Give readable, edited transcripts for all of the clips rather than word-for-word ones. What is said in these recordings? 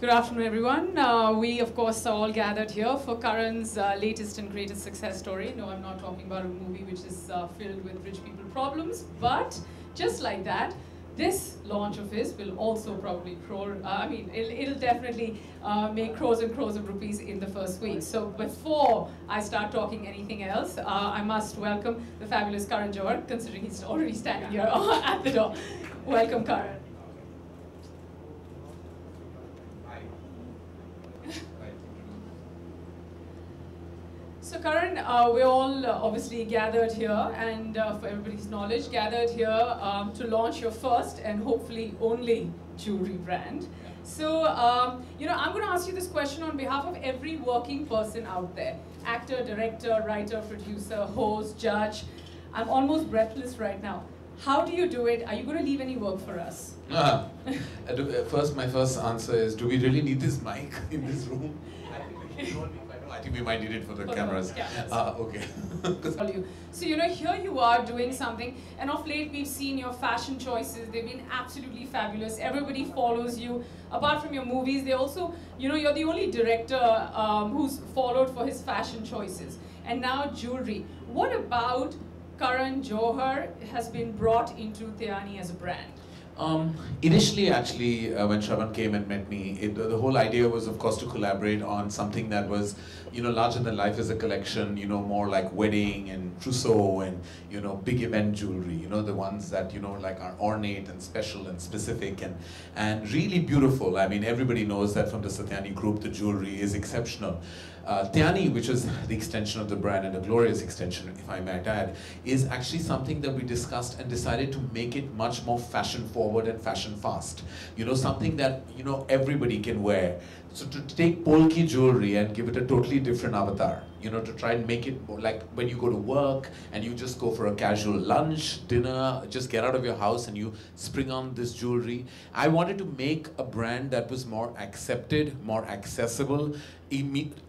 Good afternoon, everyone. We, of course, are all gathered here for Karan's latest and greatest success story. No, I'm not talking about a movie which is filled with rich people problems, but just like that, this launch of his will also probably it'll definitely make crores and crores of rupees in the first week. So before I start talking anything else, I must welcome the fabulous Karan Johar, considering he's already standing here at the door. Welcome, Karan. So Karan, we're all obviously gathered here, and for everybody's knowledge, gathered here to launch your first and hopefully only jewelry brand. So, I'm going to ask you this question on behalf of every working person out there. Actor, director, writer, producer, host, judge. I'm almost breathless right now. How do you do it? Are you going to leave any work for us? My first answer is, do we really need this mic in this room? I think we might need it for the cameras. Okay. So, here you are doing something, and of late we've seen your fashion choices. They've been absolutely fabulous. Everybody follows you. Apart from your movies, they also, you're the only director who's followed for his fashion choices. And now jewelry. What about Karan Johar has been brought into Tyani as a brand? Initially, actually, when Shravan came and met me, the whole idea was, of course, to collaborate on something that was, larger than life as a collection, more like wedding and trousseau and, big event jewelry, the ones that, like are ornate and special and specific and really beautiful. I mean, everybody knows that from the Satyani group, the jewelry is exceptional. Tyani, which is the extension of the brand and a glorious extension, if I might add, is actually something that we discussed and decided to make it much more fashion forward and fashion fast. Something that, everybody can wear. So to take Polki Jewellery and give it a totally different avatar, to try and make it like when you go to work and you just go for a casual lunch, dinner, just get out of your house and you spring on this jewelry. I wanted to make a brand that was more accepted, more accessible,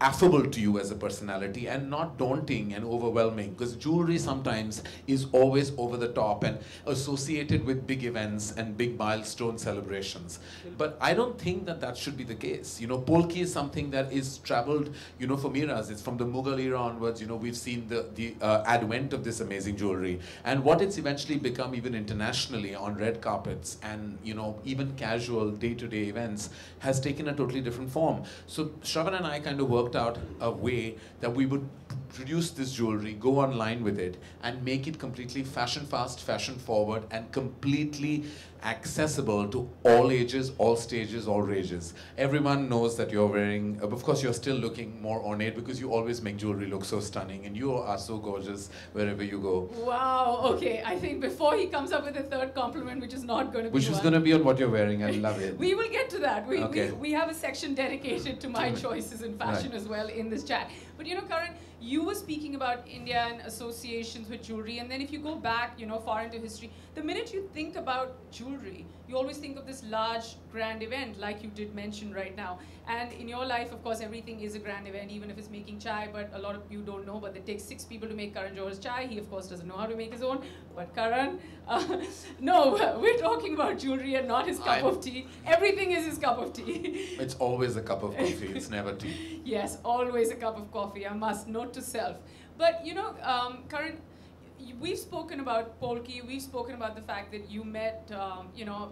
affable to you as a personality, and not daunting and overwhelming, because jewelry sometimes is always over the top and associated with big events and big milestone celebrations. But I don't think that that should be the case. Polki is something that is traveled, for Miras. It's from the Mughal era onwards. We've seen the advent of this amazing jewelry, and what it's eventually become even internationally on red carpets and even casual day-to-day events has taken a totally different form. So Shravan and I kind of worked out a way that we would produce this jewelry, go online with it, and make it completely fashion fast, fashion forward, and completely accessible to all ages, all stages, all rages. Everyone knows that you're wearing, of course you're still looking more ornate because you always make jewelry look so stunning, and you are so gorgeous wherever you go. Wow, okay. I think before he comes up with a third compliment, which is not going to be Which is going to be on what you're wearing. I love it. We will get to that. We have a section dedicated to my choices in fashion as well in this chat. But Karan, you were speaking about India and associations with jewelry, and then if you go back, far into history, the minute you think about jewelry, you always think of this large, grand event, like you did mention right now. And in your life, of course, everything is a grand event, even if it's making chai, but a lot of you don't know, but it takes 6 people to make Karan Johar's chai. He, of course, doesn't know how to make his own. But Karan, no, we're talking about jewelry and not his cup of tea. Everything is his cup of tea. It's always a cup of coffee. It's never tea. Yes, always a cup of coffee. I must note to self. But, Karan, we've spoken about Polki, we've spoken about the fact that you met,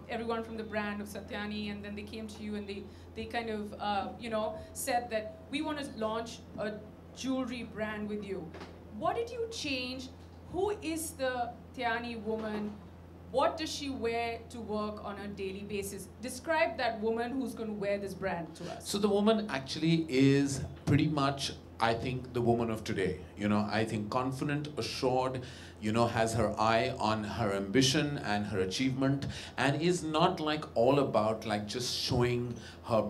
everyone from the brand of Satyani, and then they came to you and they kind of, said that we want to launch a jewelry brand with you. What did you change? Who is the Tyani woman? What does she wear to work on a daily basis? Describe that woman who's going to wear this brand to us. So the woman actually is pretty much, I think, the woman of today. I think confident, assured, has her eye on her ambition and her achievement, and is not like all about like just showing her,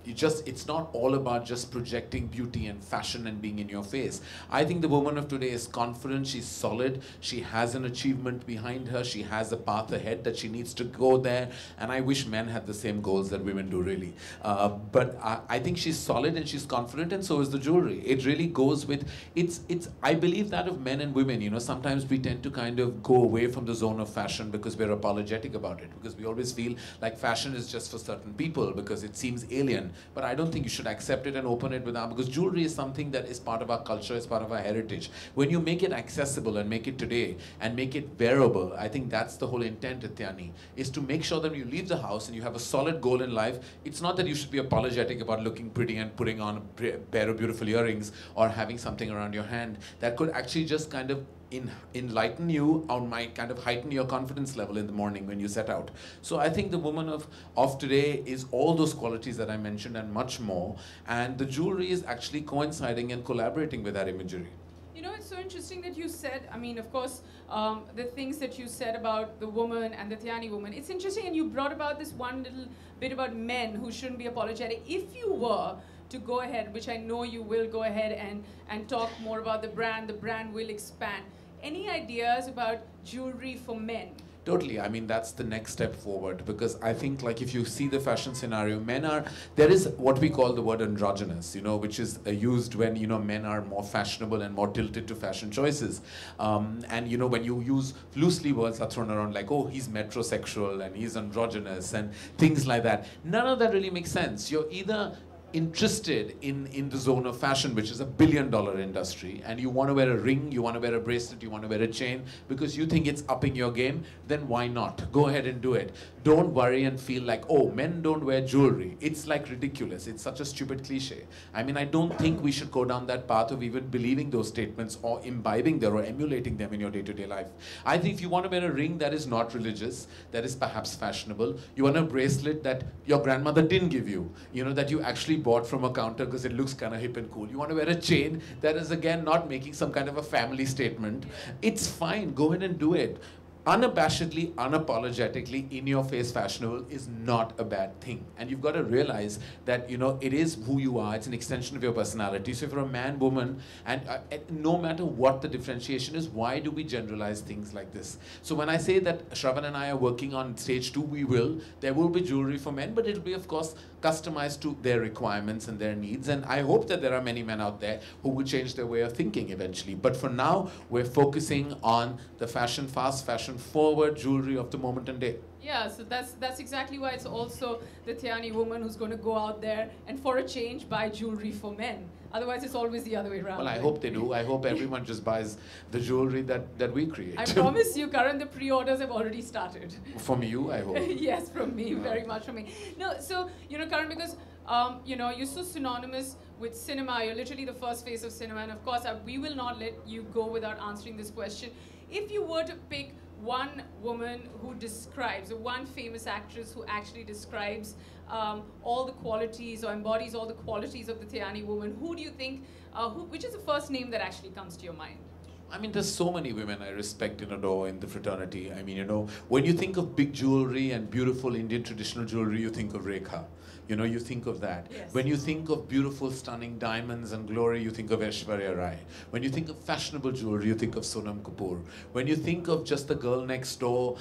it's not all about just projecting beauty and fashion and being in your face. I think the woman of today is confident, she's solid, she has an achievement behind her, she has a path ahead that she needs to go there, and I wish men had the same goals that women do, really. But I think she's solid and she's confident, and so is the jewelry. It really goes with, I believe that of men and women, sometimes sometimes we tend to kind of go away from the zone of fashion because we're apologetic about it, because we always feel like fashion is just for certain people because it seems alien. But I don't think you should accept it and open it without, because jewelry is something that is part of our culture, is part of our heritage. When you make it accessible and make it today and make it wearable, I think that's the whole intent at Tyani, is to make sure that when you leave the house and you have a solid goal in life, it's not that you should be apologetic about looking pretty and putting on a pair of beautiful earrings or having something around your hand. That could actually just kind of enlighten you or might kind of heighten your confidence level in the morning when you set out. So I think the woman of today is all those qualities that I mentioned and much more, and the jewelry is actually coinciding and collaborating with that imagery. You know, it's so interesting that you said, I mean, of course, the things that you said about the woman and the Tyani woman, it's interesting, and you brought about this one little bit about men who shouldn't be apologetic. If you were to go ahead, which I know you will go ahead and talk more about the brand will expand. Any ideas about jewelry for men? Totally. I mean, that's the next step forward, because I think, like, if you see the fashion scenario, there is what we call the word androgynous, you know, which is used when, you know, men are more fashionable and more tilted to fashion choices. And, you know, when you use loosely words are thrown around like, oh, he's metrosexual and he's androgynous and things like that. None of that really makes sense. You're either interested in the zone of fashion, which is a billion-dollar industry, and you want to wear a ring, you want to wear a bracelet, you want to wear a chain because you think it's upping your game, then why not? Go ahead and do it. Don't worry and feel like, oh, men don't wear jewelry. It's like ridiculous. It's such a stupid cliche. I mean, I don't think we should go down that path of even believing those statements or imbibing them or emulating them in your day-to-day life. I think if you want to wear a ring that is not religious, that is perhaps fashionable, you want a bracelet that your grandmother didn't give you, you know, that you actually bought from a counter because it looks kind of hip and cool. You want to wear a chain that is, again, not making some kind of a family statement. It's fine. Go ahead and do it. Unabashedly, unapologetically, in your face fashionable is not a bad thing. And you've got to realize that, you know, it is who you are. It's an extension of your personality. So if you're a man, woman, and no matter what the differentiation is, why do we generalize things like this? So when I say that Shravan and I are working on stage 2, there will be jewelry for men, but it'll be, of course, customized to their requirements and their needs. And I hope that there are many men out there who will change their way of thinking eventually. But for now, we're focusing on the fashion fast, fashion forward jewelry of the moment and day. Yeah, so that's exactly why it's also the Tyani woman who's going to go out there and, for a change, buy jewelry for men. Otherwise, it's always the other way around. Well, I hope they do. I hope everyone just buys the jewelry that we create. I promise you, Karan, the pre-orders have already started. From you, I hope. Yes, from me, very much from me. No, so, you know, Karan, because, you know, you're so synonymous with cinema. You're literally the first face of cinema. And of course, we will not let you go without answering this question. If you were to pick one woman who describes, or one famous actress who actually describes all the qualities or embodies all the qualities of the Tyani woman, who do you think, which is the first name that actually comes to your mind? I mean, there's so many women I respect and adore in the fraternity. I mean, you know, when you think of big jewelry and beautiful Indian traditional jewelry, you think of Rekha. You know, you think of that. Yes. When you think of beautiful, stunning diamonds and glory, you think of Aishwarya Rai. When you think of fashionable jewelry, you think of Sonam Kapoor. When you think of just the girl next door,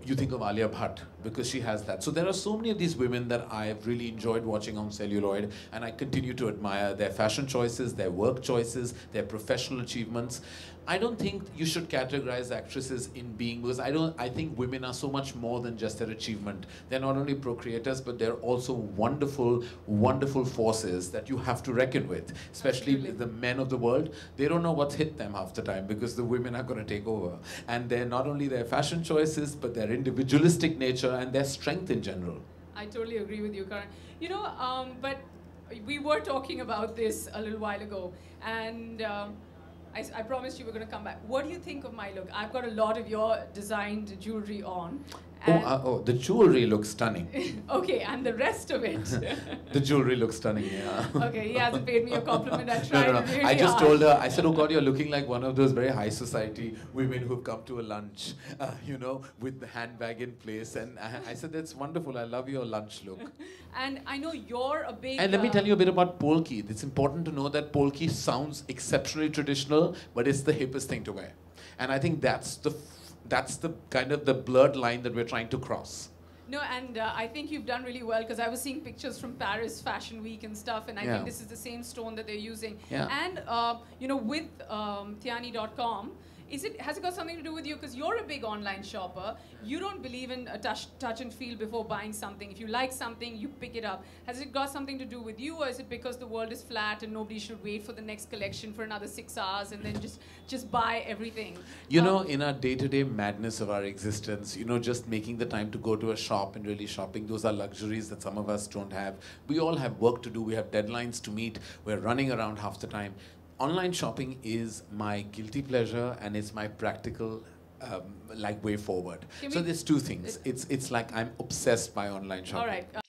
you think of Alia Bhatt, because she has that. So there are so many of these women that I've really enjoyed watching on celluloid, and I continue to admire their fashion choices, their work choices, their professional achievements. I don't think you should categorize actresses in being, because I think women are so much more than just their achievement. They're not only procreators, but they're also wonderful, wonderful forces that you have to reckon with, especially the men of the world. They don't know what's hit them half the time because the women are going to take over. And they're not only their fashion choices, but their individualistic nature and their strength in general. I totally agree with you, Karan. You know, but we were talking about this a little while ago, and I promised you were going to come back. What do you think of my look? I've got a lot of your designed jewelry on. The jewelry looks stunning. Okay, and the rest of it? The jewelry looks stunning, yeah. Okay, he hasn't paid me a compliment. I tried really I just hard. told her, I said, oh God, you're looking like one of those very high society women who've come to a lunch, you know, with the handbag in place. And I said, that's wonderful. I love your lunch look. And I know you're a big... And let me tell you a bit about Polki. It's important to know that Polki sounds exceptionally traditional, but it's the hippest thing to wear. And I think that's the kind of the blurred line that we're trying to cross. No, and I think you've done really well, because I was seeing pictures from Paris Fashion Week and stuff, and I think this is the same stone that they're using. Yeah. And, you know, with Tyani.com, Has it got something to do with you? Because you're a big online shopper. You don't believe in a touch and feel before buying something. If you like something, you pick it up. Has it got something to do with you, or is it because the world is flat and nobody should wait for the next collection for another 6 hours and then just buy everything? You know, in our day-to-day madness of our existence, you know, just making the time to go to a shop and really shopping, those are luxuries that some of us don't have. We all have work to do. We have deadlines to meet. We're running around half the time. Online shopping is my guilty pleasure and it's my practical like way forward. So there's two things. It's like I'm obsessed by online shopping. All right.